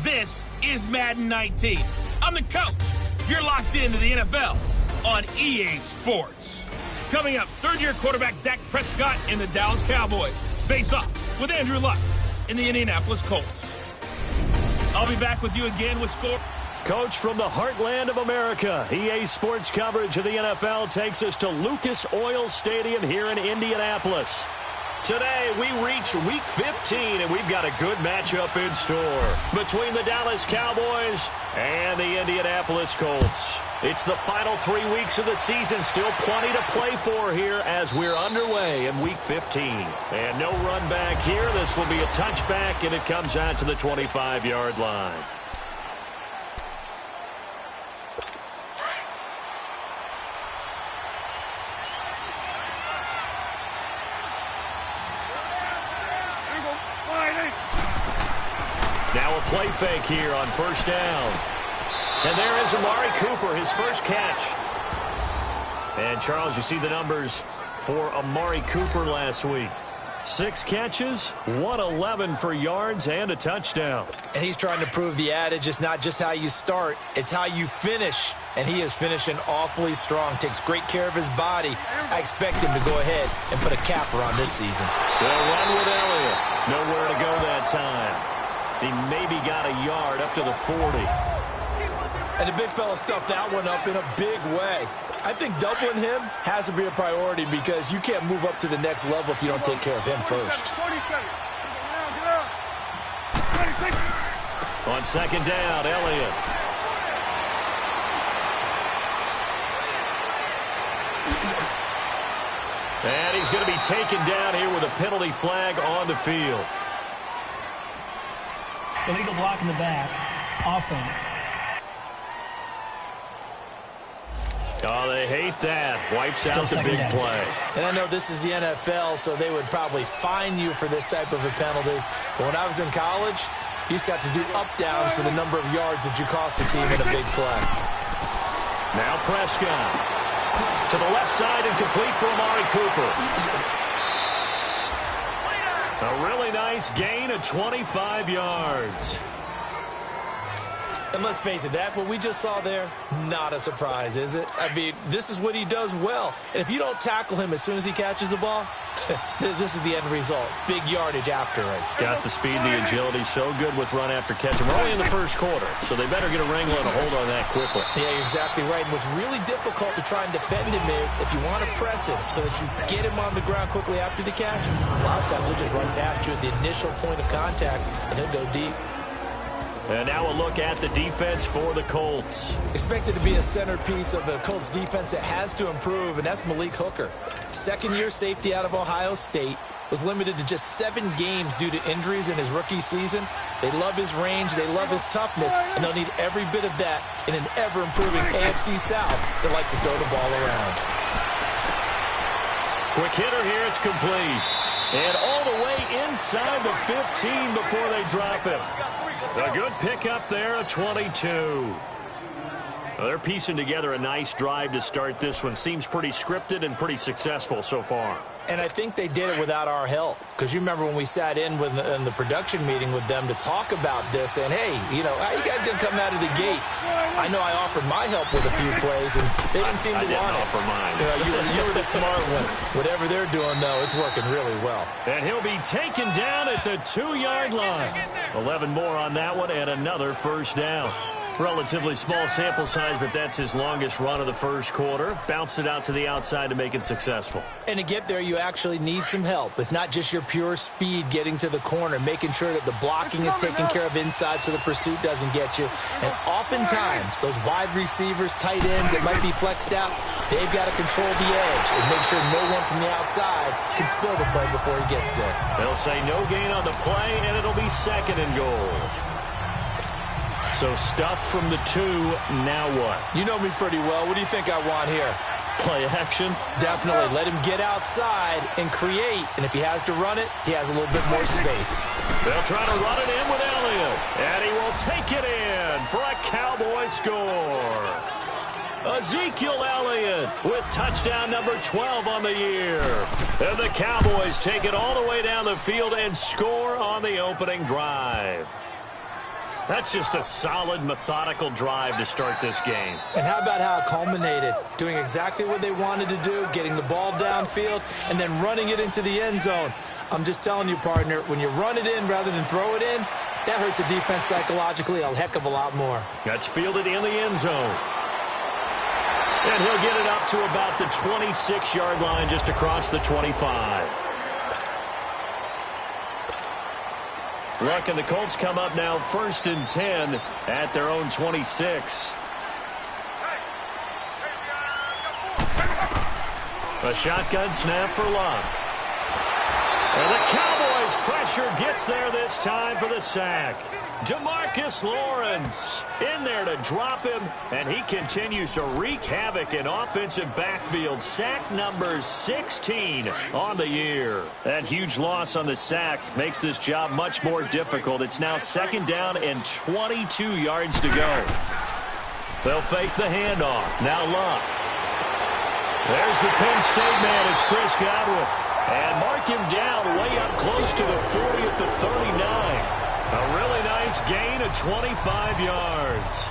This is Madden 19. I'm the coach. You're locked into the NFL on EA Sports. Coming up, third-year quarterback Dak Prescott and the Dallas Cowboys face off with Andrew Luck in the Indianapolis Colts. I'll be back with you again with score. Coach from the heartland of America, EA Sports coverage of the NFL takes us to Lucas Oil Stadium here in Indianapolis. Today, we reach Week 15, and we've got a good matchup in store between the Dallas Cowboys and the Indianapolis Colts. It's the final 3 weeks of the season, still plenty to play for here as we're underway in Week 15. And no run back here. This will be a touchback, and it comes out to the 25-yard line. Now a play fake here on first down. And there is Amari Cooper, his first catch. And, Charles, you see the numbers for Amari Cooper last week. 6 catches, 111 for yards, and a touchdown. And he's trying to prove the adage, it's not just how you start, it's how you finish. And he is finishing awfully strong, takes great care of his body. I expect him to go ahead and put a capper on this season. They'll run with Elliott. Nowhere to go that time. He maybe got a yard up to the 40. And the big fella stuffed that one up in a big way. I think doubling him has to be a priority because you can't move up to the next level if you don't take care of him first. On second down, Elliott. And he's going to be taken down here with a penalty flag on the field. Illegal block in the back. Offense. Oh, they hate that. Wipes out the big play. And I know this is the NFL, so they would probably fine you for this type of a penalty. But when I was in college, you used to have to do up-downs for the number of yards that you cost a team in a big play. Now Prescott. To the left side and complete for Amari Cooper. A really nice gain of 25 yards. And let's face it, that what we just saw there, not a surprise, is it? I mean, this is what he does well. And if you don't tackle him as soon as he catches the ball, this is the end result. Big yardage after it. Got the speed, the agility, so good with run after catch. We're only in the first quarter, so they better get a wrangle and a hold on that quickly. Yeah, you're exactly right. And what's really difficult to try and defend him is if you want to press him so that you get him on the ground quickly after the catch, a lot of times he'll just run past you at the initial point of contact, and he'll go deep. And now a look at the defense for the Colts. Expected to be a centerpiece of the Colts defense that has to improve, and that's Malik Hooker. Second-year safety out of Ohio State. Was limited to just 7 games due to injuries in his rookie season. They love his range, they love his toughness, and they'll need every bit of that in an ever-improving AFC South that likes to throw the ball around. Quick hitter here, it's complete. And all the way inside the 15 before they drop him. A good pickup there, a 22. Well, they're piecing together a nice drive to start this one. Seems pretty scripted and pretty successful so far. And I think they did it without our help. Because you remember when we sat in the production meeting with them to talk about this, and hey, you know, how you guys going to come out of the gate? I know I offered my help with a few plays, and they didn't seem to want it. I didn't offer mine. You were the smart one. Whatever they're doing, though, it's working really well. And he'll be taken down at the 2-yard line. 11 more on that one, and another first down. Relatively small sample size, but that's his longest run of the first quarter. Bounced it out to the outside to make it successful. And to get there, you actually need some help. It's not just your pure speed getting to the corner, making sure that the blocking is taken care of inside so the pursuit doesn't get you. And oftentimes, those wide receivers, tight ends that might be flexed out, they've got to control the edge and make sure no one from the outside can spill the play before he gets there. They'll say no gain on the play, and it'll be 2nd and goal. So stuffed from the 2, now what? You know me pretty well. What do you think I want here? Play action? Definitely. Let him get outside and create. And if he has to run it, he has a little bit more space. They'll try to run it in with Elliott. And he will take it in for a Cowboy score. Ezekiel Elliott with touchdown number 12 on the year. And the Cowboys take it all the way down the field and score on the opening drive. That's just a solid, methodical drive to start this game. And how about how it culminated? Doing exactly what they wanted to do, getting the ball downfield, and then running it into the end zone. I'm just telling you, partner, when you run it in rather than throw it in, that hurts a defense psychologically a heck of a lot more. That's fielded in the end zone. And he'll get it up to about the 26-yard line, just across the 25. Look, and the Colts come up now 1st and 10 at their own 26. A shotgun snap for Luck. And the Cowboys' pressure gets there this time for the sack. DeMarcus Lawrence in there to drop him, and he continues to wreak havoc in offensive backfield. Sack number 16 on the year. That huge loss on the sack makes this job much more difficult. It's now 2nd down and 22 yards to go. They'll fake the handoff. Now Luck. There's the Penn State man. It's Chris Godwin. And mark him down way up close to the 40 at the 39. A really nice gain of 25 yards.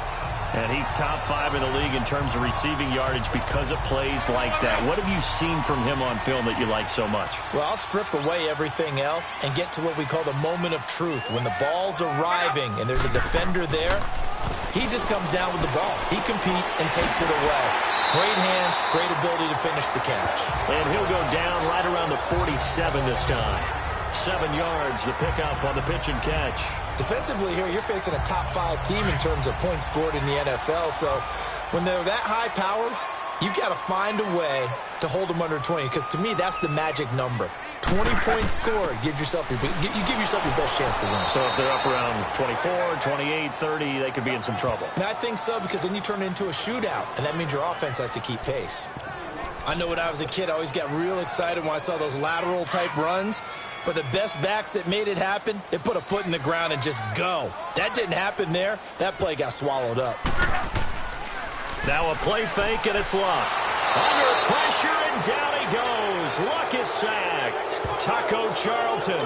And he's top 5 in the league in terms of receiving yardage because of plays like that. What have you seen from him on film that you like so much? Well, I'll strip away everything else and get to what we call the moment of truth. When the ball's arriving and there's a defender there, he just comes down with the ball. He competes and takes it away. Great hands, great ability to finish the catch. And he'll go down right around the 47 this time. 7 yards, the pickup on the pitch and catch. Defensively here, you're facing a top 5 team in terms of points scored in the NFL. So when they're that high-powered, you've got to find a way to hold them under 20. Because to me, that's the magic number. 20 points scored, you give yourself your best chance to win. So if they're up around 24, 28, 30, they could be in some trouble. And I think so, because then you turn it into a shootout, and that means your offense has to keep pace. I know when I was a kid, I always got real excited when I saw those lateral-type runs. But the best backs that made it happen, they put a foot in the ground and just go. That didn't happen there. That play got swallowed up. Now a play fake, and it's Luck. Under pressure, and down he goes. Luck is sacked. Taco Charlton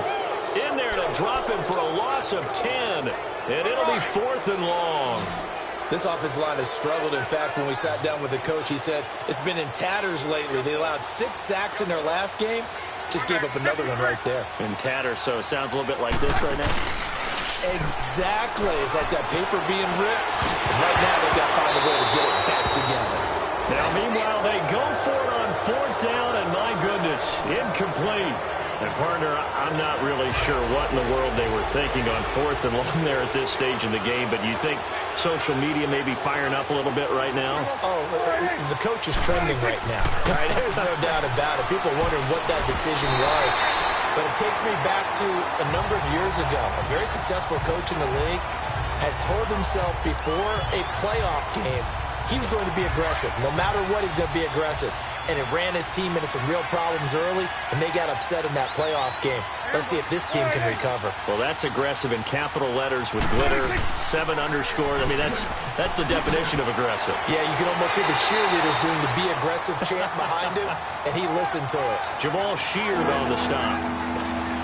in there to drop him for a loss of 10. And it'll be 4th and long. This offensive line has struggled. In fact, when we sat down with the coach, he said it's been in tatters lately. They allowed 6 sacks in their last game. Just gave up another one right there. In tatters, so it sounds a little bit like this right now. Exactly. It's like that paper being ripped. And right now, they've got to find a way to get it back together. Now, meanwhile, they go for it on 4th down, and my goodness, incomplete. And, partner, I'm not really sure what in the world they were thinking on 4th and long there at this stage in the game, but you think social media may be firing up a little bit right now? Oh, the coach is trending right now. Right? There's no doubt about it. People are wondering what that decision was. But it takes me back to a number of years ago. A very successful coach in the league had told himself before a playoff game he was going to be aggressive. No matter what, he's going to be aggressive. And it ran his team into some real problems early, and they got upset in that playoff game. Let's see if this team can recover. Well, that's aggressive in capital letters with glitter, 7 underscored. I mean, that's the definition of aggressive. Yeah, you can almost hear the cheerleaders doing the be aggressive chant behind him, and he listened to it. Jamal Sheard on the stop.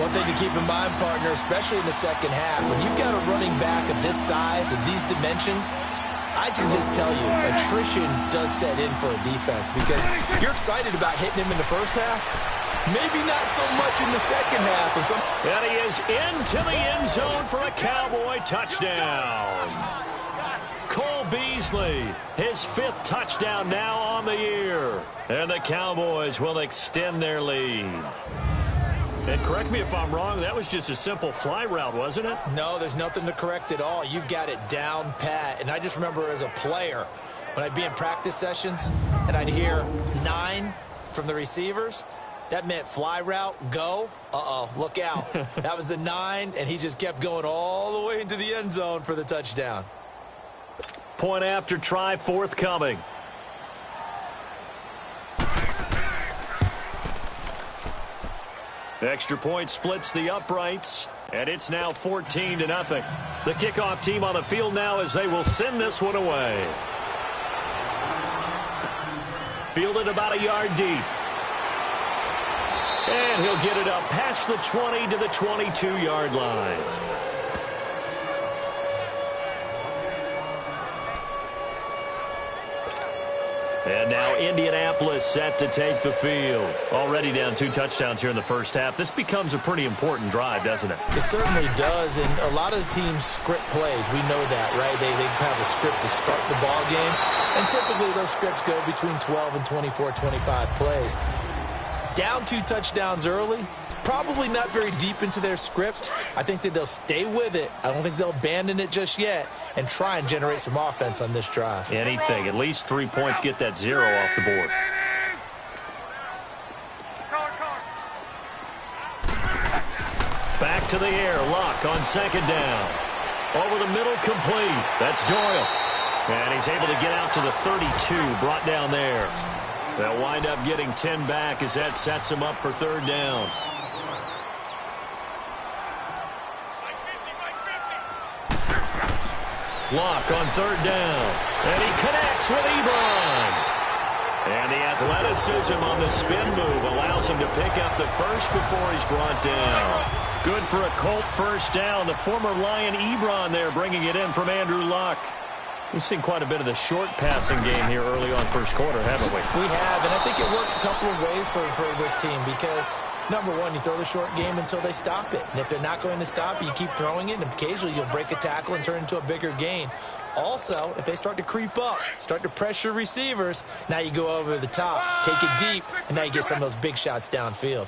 One thing to keep in mind, partner, especially in the second half, when you've got a running back of this size and these dimensions, I can just tell you, attrition does set in for a defense because you're excited about hitting him in the first half. Maybe not so much in the second half. And he is into the end zone for a Cowboy touchdown. Cole Beasley, his 5th touchdown now on the year. And the Cowboys will extend their lead. And correct me if I'm wrong, that was just a simple fly route, wasn't it? No, there's nothing to correct at all. You've got it down pat. And I just remember as a player, when I'd be in practice sessions and I'd hear 9 from the receivers, that meant fly route, go. Uh-oh, look out. That was the 9, and he just kept going all the way into the end zone for the touchdown. Point after try forthcoming. Extra point splits the uprights, and it's now 14-0. The kickoff team on the field now as they will send this one away. Fielded about a yard deep. And he'll get it up past the 20 to the 22-yard line. And now Indianapolis set to take the field. Already down 2 touchdowns here in the first half. This becomes a pretty important drive, doesn't it? It certainly does, and a lot of the teams script plays. We know that, right? They have a script to start the ball game, and typically those scripts go between 12 and 24, 25 plays. Down 2 touchdowns early, probably not very deep into their script. I think that they'll stay with it. I don't think they'll abandon it just yet and try and generate some offense on this drive. Anything. At least 3 points, get that 0 off the board. Back to the air. Locke on second down. Over the middle, complete. That's Doyle. And he's able to get out to the 32, brought down there. They'll wind up getting 10 back as that sets him up for third down. Locke on third down. And he connects with Ebron. And the athleticism on the spin move allows him to pick up the first before he's brought down. Good for a Colt first down. The former Lion Ebron there bringing it in from Andrew Luck. We've seen quite a bit of the short passing game here early on first quarter, haven't we? We have, and I think it works a couple of ways for this team because, number one, you throw the short game until they stop it. And if they're not going to stop it, you keep throwing it, and occasionally you'll break a tackle and turn it into a bigger gain. Also, if they start to creep up, start to pressure receivers, now you go over the top, take it deep, and now you get some of those big shots downfield.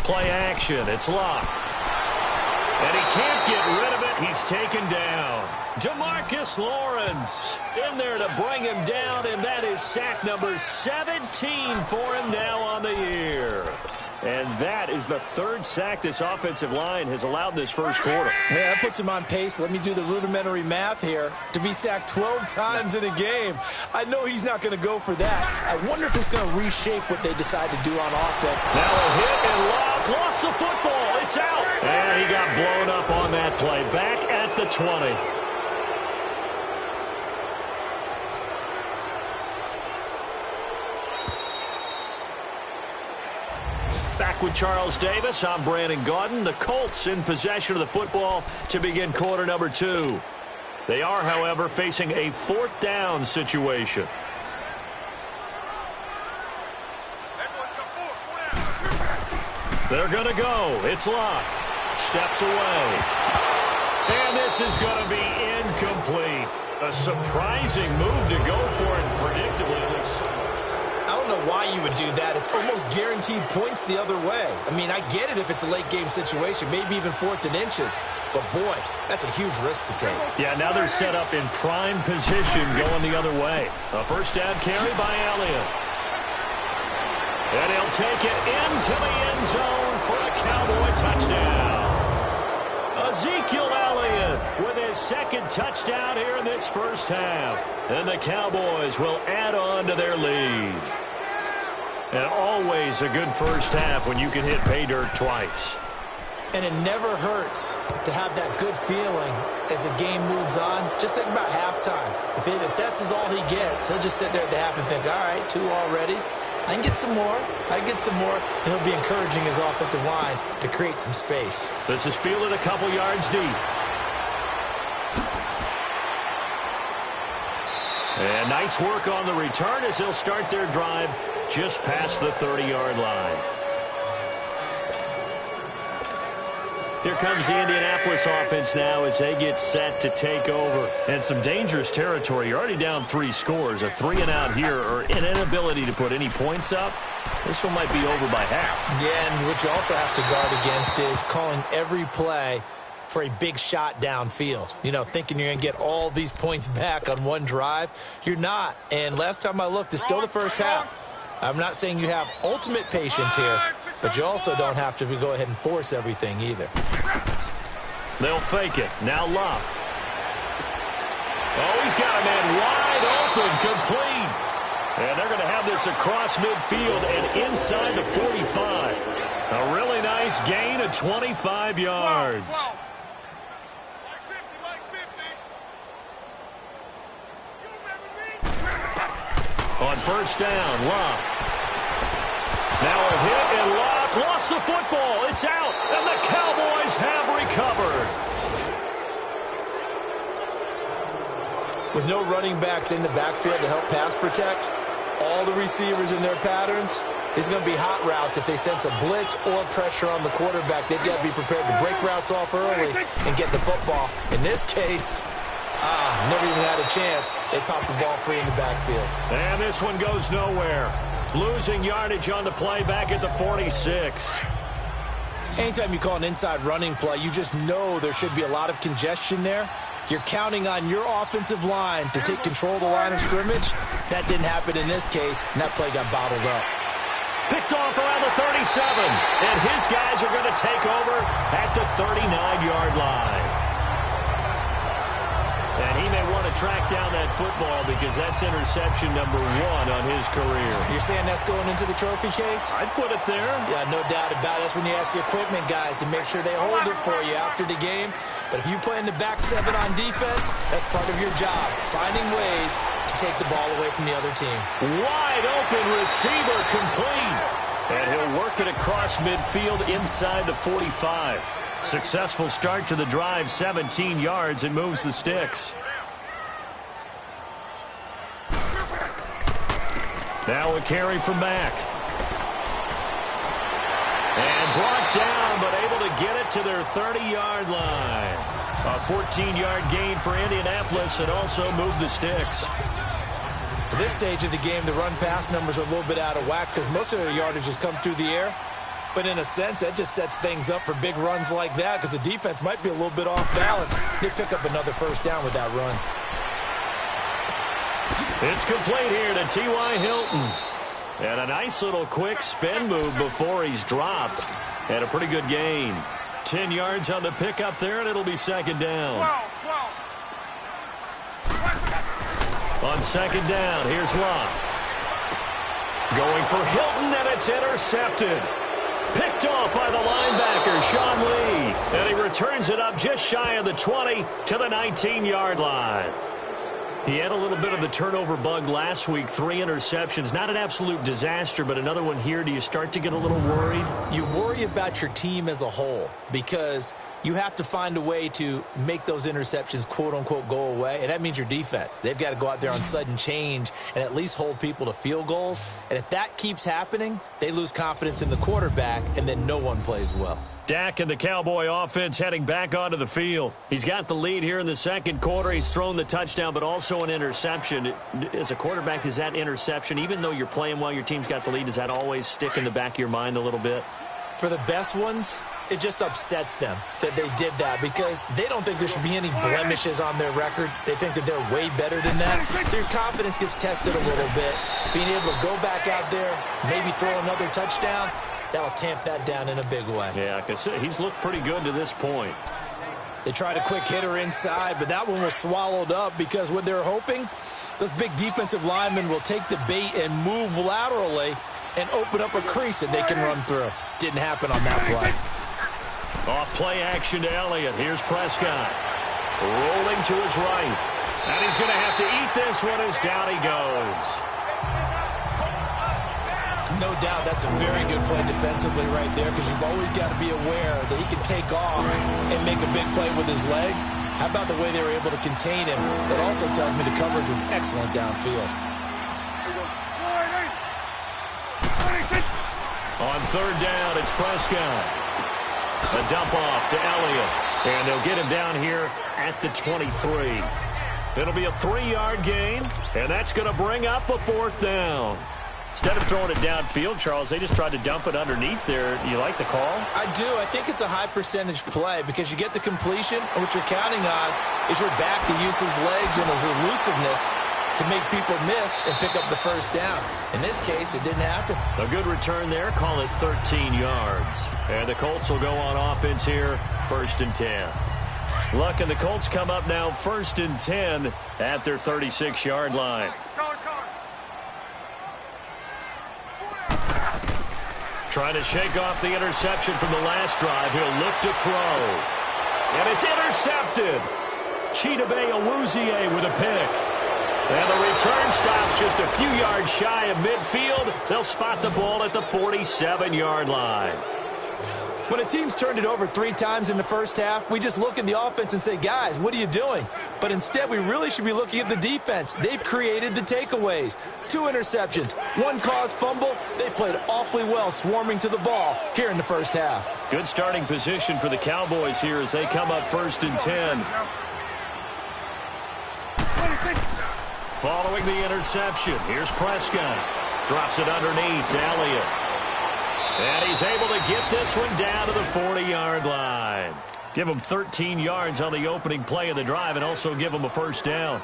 Play action. It's Locke. And he can't get rid of it. He's taken down. DeMarcus Lawrence in there to bring him down, and that is sack number 17 for him now on the year. And that is the 3rd sack this offensive line has allowed this first quarter. Yeah, that puts him on pace. Let me do the rudimentary math here. To be sacked 12 times in a game, I know he's not going to go for that. I wonder if it's going to reshape what they decide to do on offense. Now a hit, and Locke lost the football. It's out. And he got blown up on that play. Back at the 20. Back with Charles Davis, I'm Brandon Gaudin. The Colts in possession of the football to begin quarter number 2. They are, however, facing a 4th down situation. They're going to go. It's Locke. Steps away. And this is going to be incomplete. A surprising move to go for it, predictably at least. I don't know why you would do that. It's almost guaranteed points the other way. I mean, I get it if it's a late game situation, maybe even 4th and inches. But, boy, that's a huge risk to take. Yeah, now they're set up in prime position going the other way. A first down carry by Elliott. And he'll take it into the end zone for a Cowboy touchdown. Ezekiel Elliott with his 2nd touchdown here in this first half. And the Cowboys will add on to their lead. And always a good first half when you can hit pay dirt twice. And it never hurts to have that good feeling as the game moves on. Just think about halftime. If that's all he gets, he'll just sit there at the half and think, all right, 2 already. I can get some more. I can get some more. And he'll be encouraging his offensive line to create some space. This is fielded a couple yards deep. And nice work on the return as they'll start their drive just past the 30-yard line. Here comes the Indianapolis offense now as they get set to take over. And some dangerous territory. You're already down 3 scores. A 3-and-out here or an inability to put any points up. This one might be over by half. Yeah, and what you also have to guard against is calling every play for a big shot downfield. You know, thinking you're going to get all these points back on one drive. You're not. And last time I looked, it's still the first half. I'm not saying you have ultimate patience here, but you also don't have to go ahead and force everything either. They'll fake it. Now Locke. Oh, he's got a man wide open, complete. And they're going to have this across midfield and inside the 45. A really nice gain of 25 yards. On first down, Locke. Now a hit, and Locke lost the football. It's out, and the Cowboys have recovered. With no running backs in the backfield to help pass protect, all the receivers in their patterns, it's going to be hot routes. If they sense a blitz or pressure on the quarterback, they've got to be prepared to break routes off early and get the football. In this case, never even had a chance. They popped the ball free in the backfield. And this one goes nowhere. Losing yardage on the play back at the 46. Anytime you call an inside running play, you just know there should be a lot of congestion there. You're counting on your offensive line to take control of the line of scrimmage. That didn't happen in this case, and that play got bottled up. Picked off around the 37, and his guys are going to take over at the 39-yard line. And he may want to track down that football because that's interception number 1 on his career. You're saying that's going into the trophy case? I'd put it there. Yeah, no doubt about it. That's when you ask the equipment guys to make sure they hold it for you after the game. But if you play in the back 7 on defense, that's part of your job, finding ways to take the ball away from the other team. Wide open receiver complete. And he'll work it across midfield inside the 45. Successful start to the drive, 17 yards, and moves the sticks. Now a carry from Mack. And brought down, but able to get it to their 30-yard line. A 14-yard gain for Indianapolis and also move the sticks. At this stage of the game, the run-pass numbers are a little bit out of whack because most of their yardage has come through the air. But in a sense, that just sets things up for big runs like that because the defense might be a little bit off balance. They pick up another first down with that run. It's complete here to T.Y. Hilton. And a nice little quick spin move before he's dropped. And a pretty good gain. 10 yards on the pickup there, and it'll be second down. On second down, here's Locke. Going for Hilton, and it's intercepted. Picked off by the linebacker, Sean Lee. And he returns it up just shy of the 20 to the 19-yard line. He had a little bit of the turnover bug last week, 3 interceptions. Not an absolute disaster, but another one here. Do you start to get a little worried? You worry about your team as a whole because you have to find a way to make those interceptions, quote-unquote, go away, and that means your defense. They've got to go out there on sudden change and at least hold people to field goals. And if that keeps happening, they lose confidence in the quarterback, and then no one plays well. Dak and the Cowboy offense heading back onto the field. He's got the lead here in the second quarter. He's thrown the touchdown, but also an interception. As a quarterback, does that interception, even though you're playing well, your team's got the lead, does that always stick in the back of your mind a little bit? For the best ones, it just upsets them that they did that because they don't think there should be any blemishes on their record. They think that they're way better than that. So your confidence gets tested a little bit. Being able to go back out there, maybe throw another touchdown, that'll tamp that down in a big way. Yeah, I can say he's looked pretty good to this point. They tried a quick hitter inside, but that one was swallowed up because what they're hoping, those big defensive linemen will take the bait and move laterally and open up a crease that they can run through. Didn't happen on that play. Off play action to Elliott. Here's Prescott. Rolling to his right. And he's going to have to eat this one as down he goes. No doubt that's a very good play defensively right there because you've always got to be aware that he can take off and make a big play with his legs. How about the way they were able to contain him? That also tells me the coverage was excellent downfield. On third down, it's Prescott. A dump off to Elliott. And they'll get him down here at the 23. It'll be a 3-yard gain, and that's going to bring up a fourth down. Instead of throwing it downfield, Charles, they just tried to dump it underneath there. You like the call? I do. I think it's a high percentage play because you get the completion, and what you're counting on is your back to use his legs and his elusiveness to make people miss and pick up the first down. In this case, it didn't happen. A good return there. Call it 13 yards. And the Colts will go on offense here, 1st and 10. Luck and the Colts come up now 1st and 10 at their 36-yard line. Trying to shake off the interception from the last drive. He'll look to throw. And it's intercepted. Chidobe Awuzie with a pick. And the return stops just a few yards shy of midfield. They'll spot the ball at the 47-yard line. When a team's turned it over 3 times in the first half, we just look at the offense and say, guys, what are you doing? But instead, we really should be looking at the defense. They've created the takeaways. 2 interceptions, 1 caused fumble. They played awfully well swarming to the ball here in the first half. Good starting position for the Cowboys here as they come up 1st and 10. Following the interception, here's Prescott. Drops it underneath to Elliott. And he's able to get this one down to the 40-yard line. Give him 13 yards on the opening play of the drive and also give him a first down.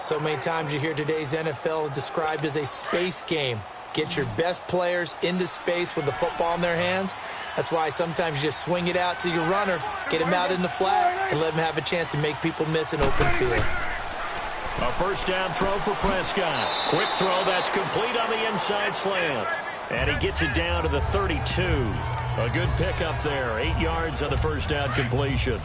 So many times you hear today's NFL described as a space game. Get your best players into space with the football in their hands. That's why sometimes you just swing it out to your runner, get him out in the flat, and let him have a chance to make people miss an open field. A first down throw for Prescott. Quick throw that's complete on the inside slant. And he gets it down to the 32. A good pickup there. 8 yards on the first down completion.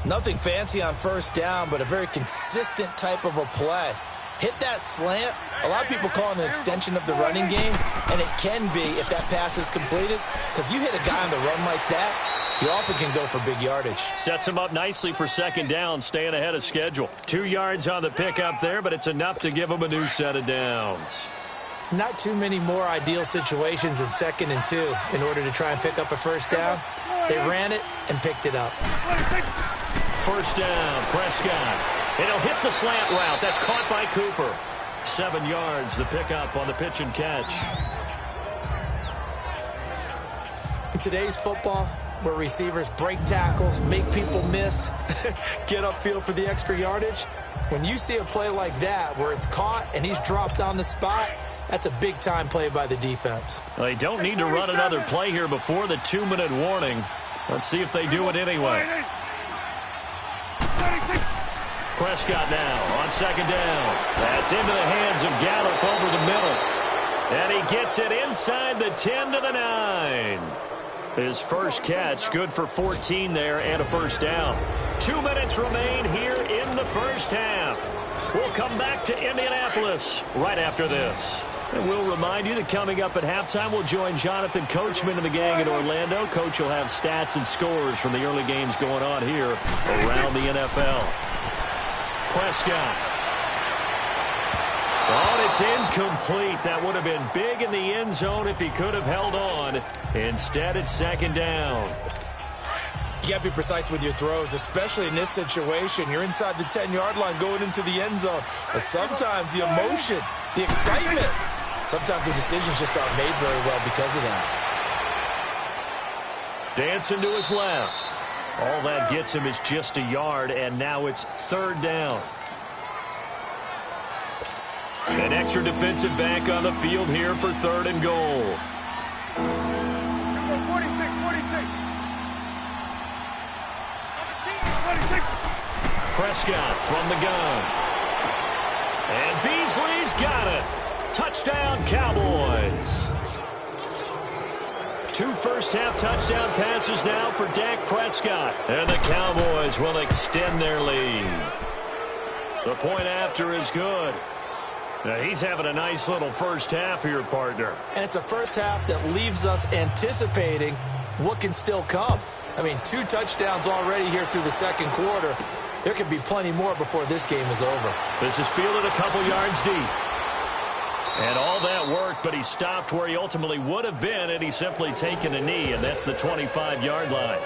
Nothing fancy on first down, but a very consistent type of a play. Hit that slant. A lot of people call it an extension of the running game, and it can be if that pass is completed, because you hit a guy on the run like that, you often can go for big yardage. Sets him up nicely for second down, staying ahead of schedule. 2 yards on the pickup there, but it's enough to give him a new set of downs. Not too many more ideal situations than 2nd and 2 in order to try and pick up a first down. They ran it and picked it up. First down, Prescott. And he'll hit the slant route. That's caught by Cooper. 7 yards, the pickup on the pitch and catch. In today's football, where receivers break tackles, make people miss, get upfield for the extra yardage, when you see a play like that where it's caught and he's dropped on the spot, that's a big-time play by the defense. They don't need to run another play here before the 2-minute warning. Let's see if they do it anyway. Prescott now on second down. That's into the hands of Gallup over the middle. And he gets it inside the 10 to the 9. His first catch, good for 14 there and a first down. 2 minutes remain here in the first half. We'll come back to Indianapolis right after this. And we'll remind you that coming up at halftime, we'll join Jonathan Coachman and the gang in Orlando. Coach will have stats and scores from the early games going on here around the NFL. Prescott. Oh, it's incomplete. That would have been big in the end zone if he could have held on. Instead, it's second down. You got to be precise with your throws, especially in this situation. You're inside the 10-yard line going into the end zone. But sometimes the emotion, the excitement, sometimes the decisions just aren't made very well because of that. Dancing to his left. All that gets him is just a yard, and now it's third down. An extra defensive back on the field here for third and goal. 46. Prescott from the gun. And Beasley's got it. Touchdown, Cowboys. 2 first-half touchdown passes now for Dak Prescott. And the Cowboys will extend their lead. The point after is good. Now, he's having a nice little first half here, partner. And it's a first half that leaves us anticipating what can still come. I mean, 2 touchdowns already here through the second quarter. There could be plenty more before this game is over. This is fielded a couple yards deep. And all that worked, but he stopped where he ultimately would have been had he simply taken a knee, and that's the 25-yard line.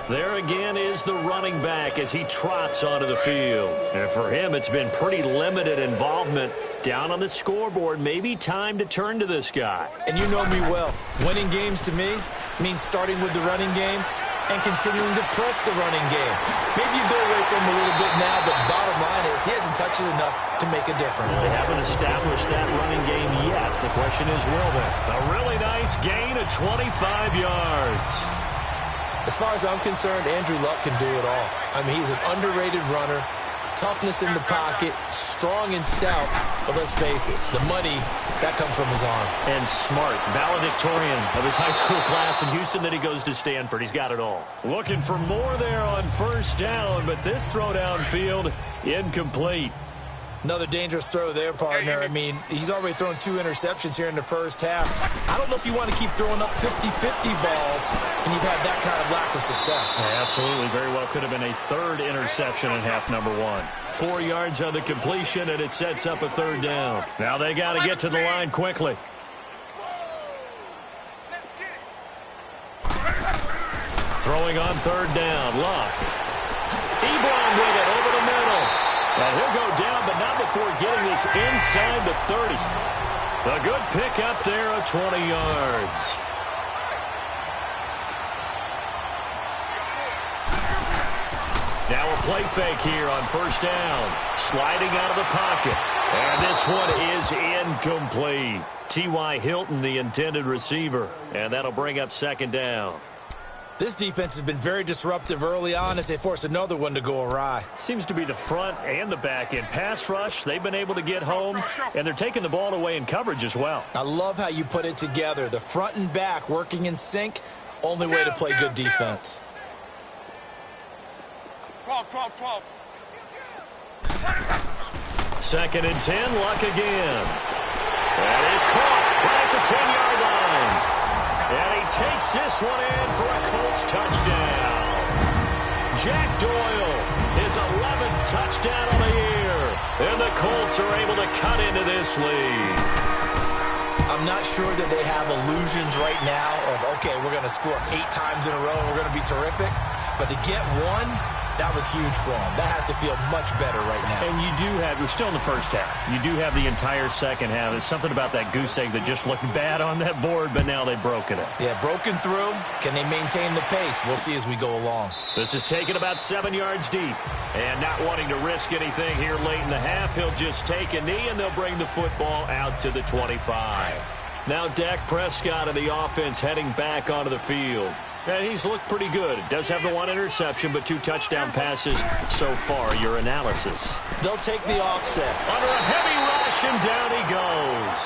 There again is the running back as he trots onto the field. And for him, it's been pretty limited involvement. Down on the scoreboard, maybe time to turn to this guy. And you know me well. Winning games to me means starting with the running game and continuing to press the running game. Maybe you go away from him a little bit now, but bottom line is he hasn't touched it enough to make a difference. They haven't established that running game yet. The question is, will they? A really nice gain of 25 yards. As far as I'm concerned, Andrew Luck can do it all. I mean, he's an underrated runner. Toughness in the pocket, strong and stout, but let's face it, the money, that comes from his arm. And smart, valedictorian of his high school class in Houston, then he goes to Stanford. He's got it all. Looking for more there on first down, but this throw downfield, incomplete. Another dangerous throw there, partner. I mean, he's already thrown 2 interceptions here in the first half. I don't know if you want to keep throwing up 50-50 balls and you've had that kind of lack of success. Yeah, absolutely. Very well could have been a 3rd interception in half number 1. 4 yards on the completion, and it sets up a 3rd down. Now they got to get to the line quickly. Throwing on 3rd down, Luck. Ebron with it over the middle. And he'll go down, but not before getting this inside the 30. A good pick up there of 20 yards. Now a play fake here on 1st down. Sliding out of the pocket. And this one is incomplete. T.Y. Hilton, the intended receiver. And that'll bring up 2nd down. This defense has been very disruptive early on as they force another one to go awry. Seems to be the front and the back end. Pass rush, they've been able to get home, and they're taking the ball away in coverage as well. I love how you put it together. The front and back working in sync, only way to play good defense. 12. 2nd and 10, Luck again. That is caught right at the 10-yard line. And he takes this one in for a Colts touchdown. Jack Doyle, his 11th touchdown on the year. And the Colts are able to cut into this lead. I'm not sure that they have illusions right now of, okay, we're going to score 8 times in a row and we're going to be terrific. But to get one, that was huge for them. That has to feel much better right now. And you do have, we're still in the first half. You do have the entire second half. There's something about that goose egg that just looked bad on that board, but now they've broken it. Yeah, broken through. Can they maintain the pace? We'll see as we go along. This is taken about 7 yards deep. And not wanting to risk anything here late in the half, he'll just take a knee, and they'll bring the football out to the 25. Now Dak Prescott of the offense heading back onto the field. And he's looked pretty good. Does have the 1 interception, but 2 touchdown passes so far. Your analysis? They'll take the offset. Under a heavy rush, and down he goes.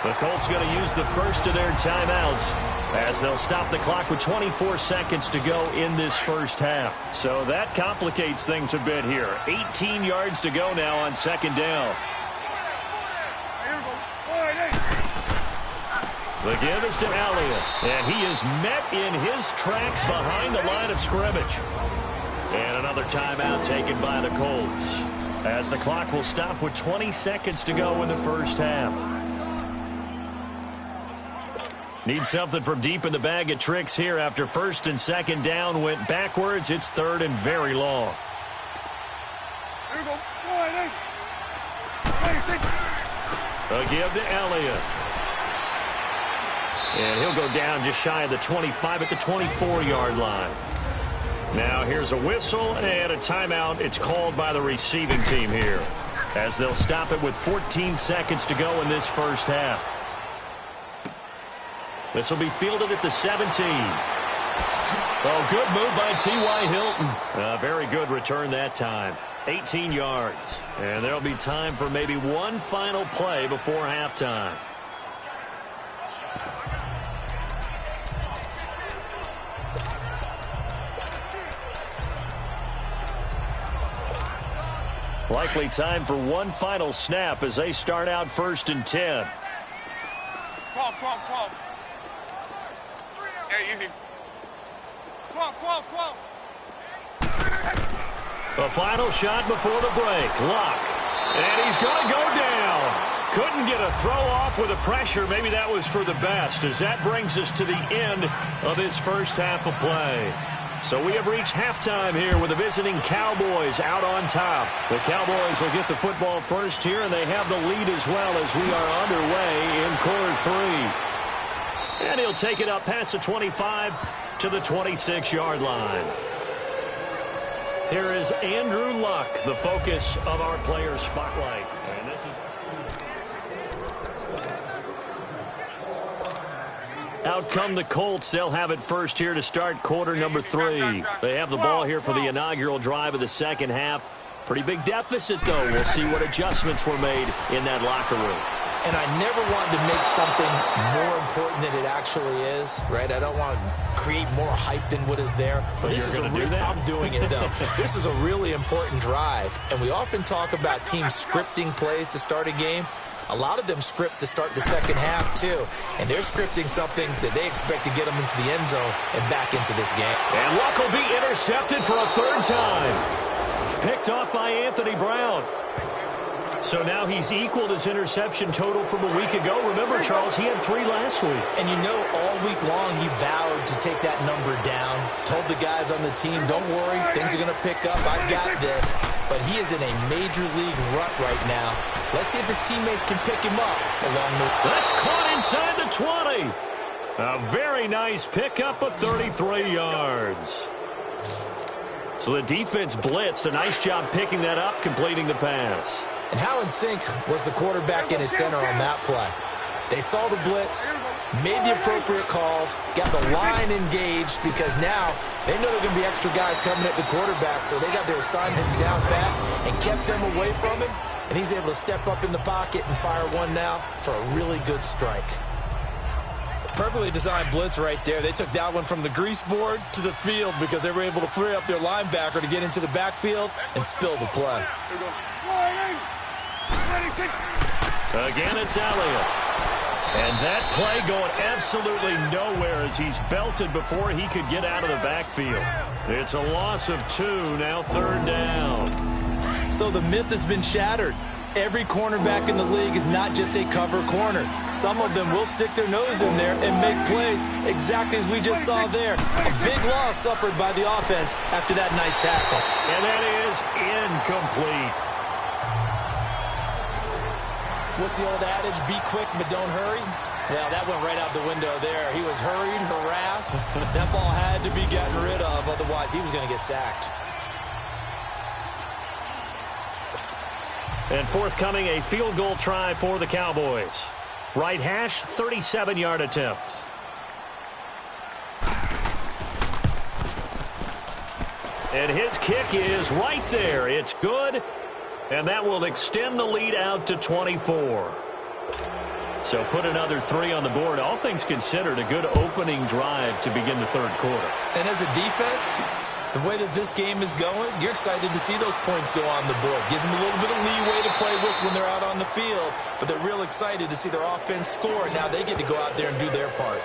The Colts going to use the first of their timeouts as they'll stop the clock with 24 seconds to go in this first half. So that complicates things a bit here. 18 yards to go now on 2nd down. The give is to Elliott, and he is met in his tracks behind the line of scrimmage. And another timeout taken by the Colts as the clock will stop with 20 seconds to go in the first half. Need something from deep in the bag of tricks here after 1st and 2nd down went backwards. It's 3rd and very long. A give to Elliott. And he'll go down just shy of the 25 at the 24-yard line. Now here's a whistle and a timeout. It's called by the receiving team here as they'll stop it with 14 seconds to go in this first half. This will be fielded at the 17. Oh, good move by T.Y. Hilton. A very good return that time. 18 yards. And there'll be time for maybe one final play before halftime. Likely time for one final snap as they start out 1st and 10. 12. Yeah, easy. 12. The final shot before the break. Luck. And he's going to go down. Couldn't get a throw off with the pressure. Maybe that was for the best as that brings us to the end of this first half of play. So we have reached halftime here with the visiting Cowboys out on top. The Cowboys will get the football first here, and they have the lead as well as we are underway in quarter 3. And he'll take it up past the 25 to the 26-yard line. Here is Andrew Luck, the focus of our player spotlight. And this is out come the Colts. They'll have it first here to start quarter number 3. They have the ball here for the inaugural drive of the second half. Pretty big deficit, though. We'll see what adjustments were made in that locker room. And I never wanted to make something more important than it actually is, right? I don't want to create more hype than what is there. But this is I'm doing it, though. This is a really important drive. And we often talk about teams scripting plays to start a game. A lot of them script to start the second half, too. And they're scripting something that they expect to get them into the end zone and back into this game. And Luck will be intercepted for a third time. Picked off by Anthony Brown. So now he's equaled his interception total from a week ago. Remember, Charles, he had 3 last week. And you know, all week long he vowed to take that number down. Told the guys on the team, don't worry, things are going to pick up. I've got this. But he is in a major league rut right now. Let's see if his teammates can pick him up along the... That's caught inside the 20. A very nice pickup of 33 yards. So the defense blitzed. A nice job picking that up, completing the pass. And how in sync was the quarterback and his center on that play? They saw the blitz, made the appropriate calls, got the line engaged because now they know there are going to be extra guys coming at the quarterback, so they got their assignments down pat and kept them away from him, and he's able to step up in the pocket and fire one now for a really good strike. Perfectly designed blitz right there. They took that one from the grease board to the field because they were able to free up their linebacker to get into the backfield and spill the play. Again, it's Elliott. And that play going absolutely nowhere as he's belted before he could get out of the backfield. It's a loss of 2, now third down. So the myth has been shattered. Every cornerback in the league is not just a cover corner. Some of them will stick their nose in there and make plays exactly as we just saw there. A big loss suffered by the offense after that nice tackle. And that is incomplete. What's the old adage? Be quick, but don't hurry. Well, that went right out the window there. He was hurried, harassed. That ball had to be gotten rid of, otherwise he was going to get sacked. And forthcoming, a field goal try for the Cowboys. Right hash, 37-yard attempt. And his kick is right there. It's good. And that will extend the lead out to 24. So put another 3 on the board. All things considered, a good opening drive to begin the third quarter. And as a defense, the way that this game is going, you're excited to see those points go on the board. Gives them a little bit of leeway to play with when they're out on the field. But they're real excited to see their offense score. Now they get to go out there and do their part.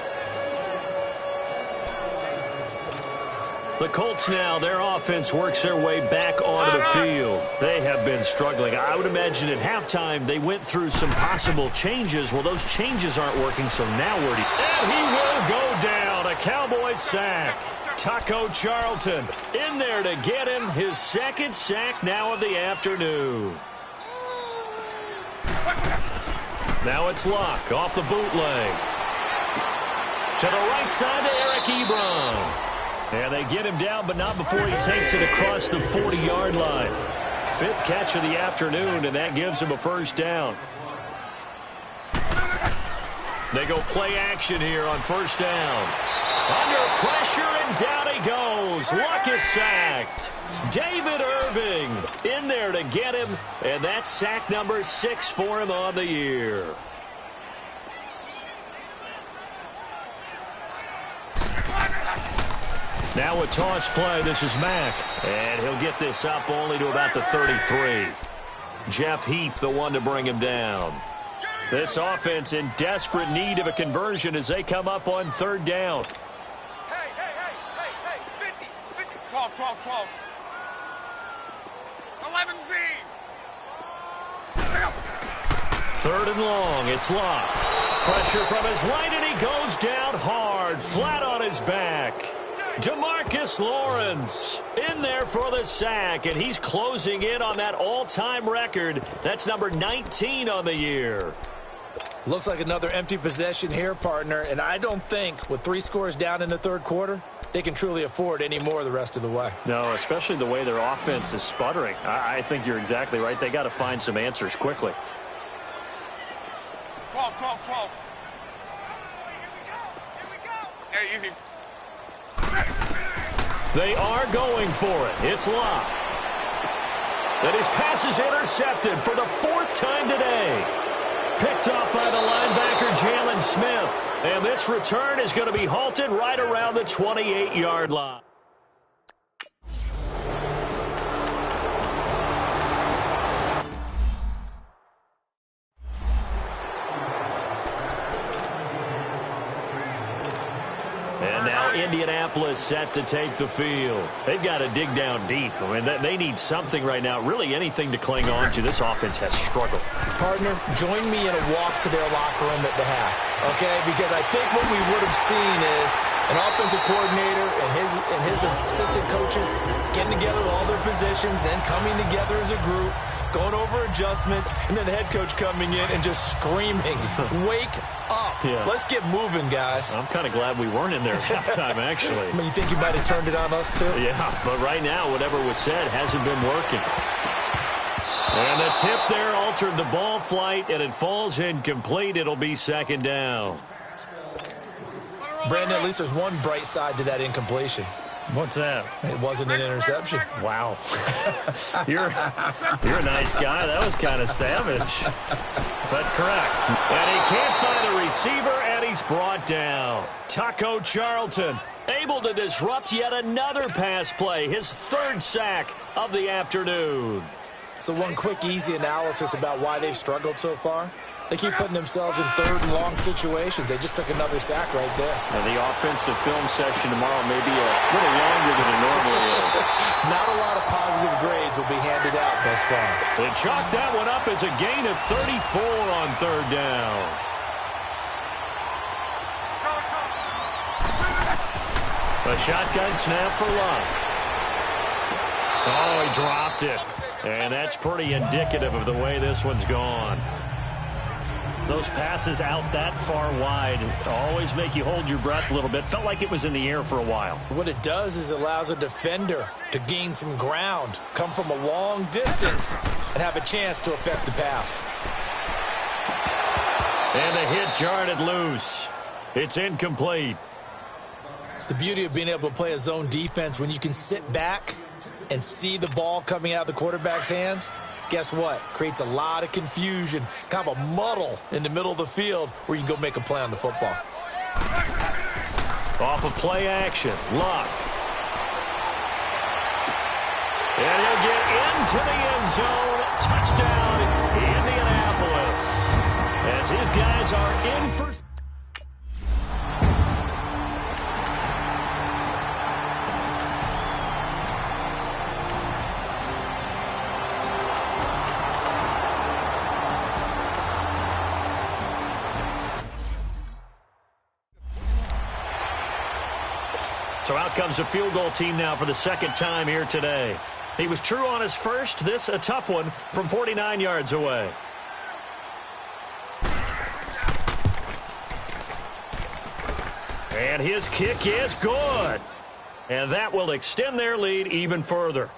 The Colts now, their offense works their way back onto the field. They have been struggling. I would imagine at halftime they went through some possible changes. Well, those changes aren't working, so now where do you... And he will go down. A Cowboys sack. Taco Charlton in there to get him his second sack now of the afternoon. Now it's Luck off the bootleg. To the right side to Eric Ebron. And they get him down, but not before he takes it across the 40-yard line. 5th catch of the afternoon, and that gives him a first down. They go play action here on first down. Under pressure, and down he goes. Luck is sacked. David Irving in there to get him, and that's sack number 6 for him on the year. Now a toss play. This is Mack. And he'll get this up only to about the 33. Jeff Heath, the one to bring him down. This offense in desperate need of a conversion as they come up on third down. Hey, 50. 12. 11Z. Third and long. It's Luck. Pressure from his right, and he goes down hard, flat on his back. DeMarcus Lawrence in there for the sack, and he's closing in on that all-time record. That's number 19 on the year. Looks like another empty possession here, partner, and I don't think with 3 scores down in the third quarter, they can truly afford any more the rest of the way. No, especially the way their offense is sputtering. I think you're exactly right. They got to find some answers quickly. 12. Here we go. Hey, easy. They are going for it. It's Luck. And his pass is intercepted for the 4th time today. Picked Picked off by the linebacker, Jalen Smith. And this return is going to be halted right around the 28-yard line. And now Indianapolis set to take the field. They've got to dig down deep. I mean, they need something right now, really anything to cling on to. This offense has struggled. Partner, join me in a walk to their locker room at the half, okay? Because I think what we would have seen is an offensive coordinator and his assistant coaches getting together with all their positions, then coming together as a group, going over adjustments, and then the head coach coming in and just screaming, wake up. Yeah. Let's get moving, guys. I'm kind of glad we weren't in there at halftime, actually. I mean, you think you might have turned it on us, too? Yeah, but right now, whatever was said hasn't been working. And the tip there altered the ball flight, and it falls incomplete. It'll be second down. Brandon, at least there's one bright side to that incompletion. What's that? It wasn't an interception. Wow. You're a nice guy. That was kind of savage. But correct. And he can't find a receiver, and he's brought down. Taco Charlton able to disrupt yet another pass play. His third sack of the afternoon. So one quick, easy analysis about why they've struggled so far. They keep putting themselves in third and long situations. They just took another sack right there. And the offensive film session tomorrow may be a little longer than it normally is. Not a lot of positive grades will be handed out thus far. They chalk that one up as a gain of 34 on third down. A shotgun snap for Luck. Oh, he dropped it. And that's pretty indicative of the way this one's gone. Those passes out that far wide always make you hold your breath a little bit. Felt like it was in the air for a while. What it does is allows a defender to gain some ground, come from a long distance, and have a chance to affect the pass. And a hit jarred it loose. It's incomplete. The beauty of being able to play a zone defense when you can sit back and see the ball coming out of the quarterback's hands, guess what? Creates a lot of confusion, kind of a muddle in the middle of the field where you can go make a play on the football. Off of play action, Luck. And he'll get into the end zone. Touchdown, Indianapolis. As his guys are in for... So out comes a field goal team now for the second time here today. He was true on his first. This a tough one from 49 yards away. And his kick is good. And that will extend their lead even further.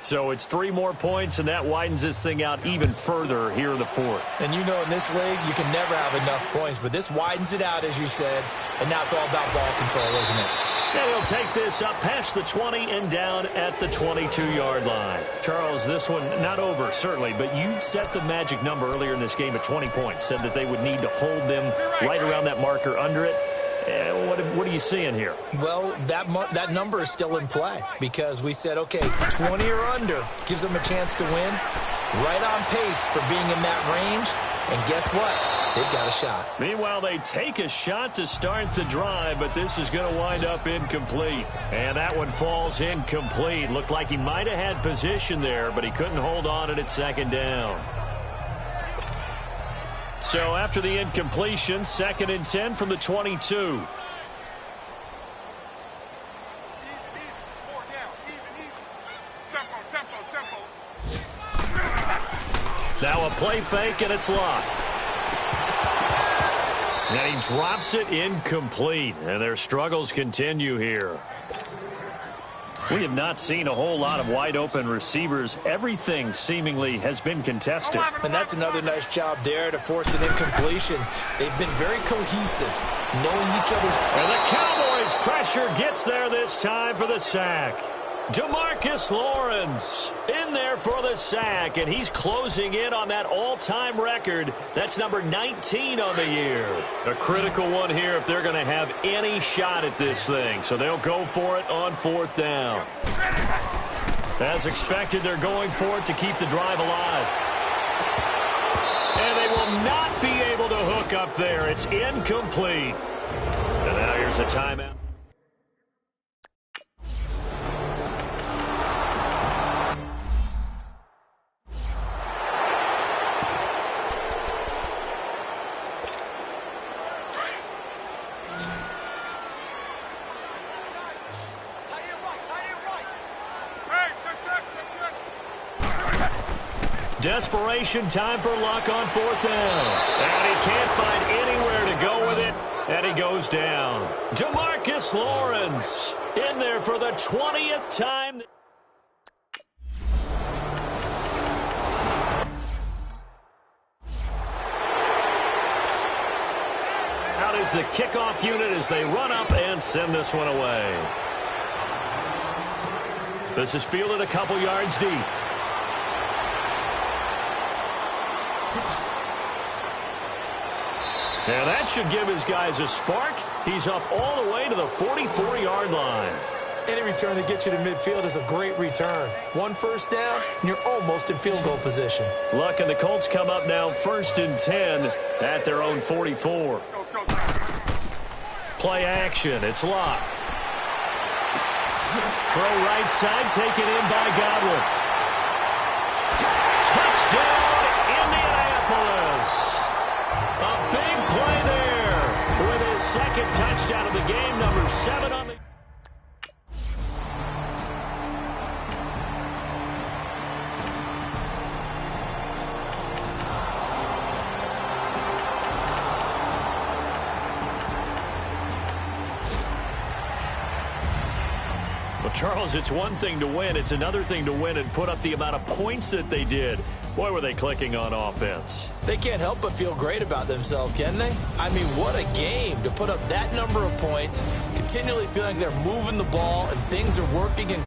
So it's 3 more points, and that widens this thing out even further here in the fourth. And you know in this league, you can never have enough points, but this widens it out, as you said, and now it's all about ball control, isn't it? Yeah, we'll take this up past the 20 and down at the 22-yard line. Charles, this one not over, certainly, but you set the magic number earlier in this game at 20 points, said that they would need to hold them right around that marker under it. What are you seeing here? Well, that number is still in play because we said, okay, 20 or under gives them a chance to win. Right on pace for being in that range. And guess what? They've got a shot. Meanwhile, they take a shot to start the drive, but this is going to wind up incomplete. And that one falls incomplete. Looked like he might have had position there, but he couldn't hold on at second down. So after the incompletion, 2nd and 10 from the 22. Now a play fake, and it's Luck. And he drops it incomplete, and their struggles continue here. We have not seen a whole lot of wide-open receivers. Everything seemingly has been contested. And that's another nice job there to force an incompletion. They've been very cohesive, knowing each other's... And the Cowboys' pressure gets there this time for the sack. DeMarcus Lawrence in there for the sack, and he's closing in on that all-time record. That's number 19 on the year. A critical one here if they're going to have any shot at this thing, so they'll go for it on 4th down. As expected, they're going for it to keep the drive alive. And they will not be able to hook up there. It's incomplete. And now here's a timeout. Desperation time for Luck on 4th down. And he can't find anywhere to go with it. And he goes down. DeMarcus Lawrence in there for the 20th time. Out is the kickoff unit as they run up and send this one away. This is fielded a couple yards deep. And that should give his guys a spark. He's up all the way to the 44-yard line. Any return that gets you to midfield is a great return. 1 first down, and you're almost in field goal position. Luck and the Colts come up now 1st and 10 at their own 44. Play action. It's Luck. Throw right side, taken in by Godwin. Touchdown, Indianapolis. A big play there with his 2nd touchdown of the game, number 7 on the... Well, Charles, it's one thing to win. It's another thing to win and put up the amount of points that they did. Boy, were they clicking on offense. They can't help but feel great about themselves, can they? I mean, what a game to put up that number of points, continually feeling like they're moving the ball and things are working in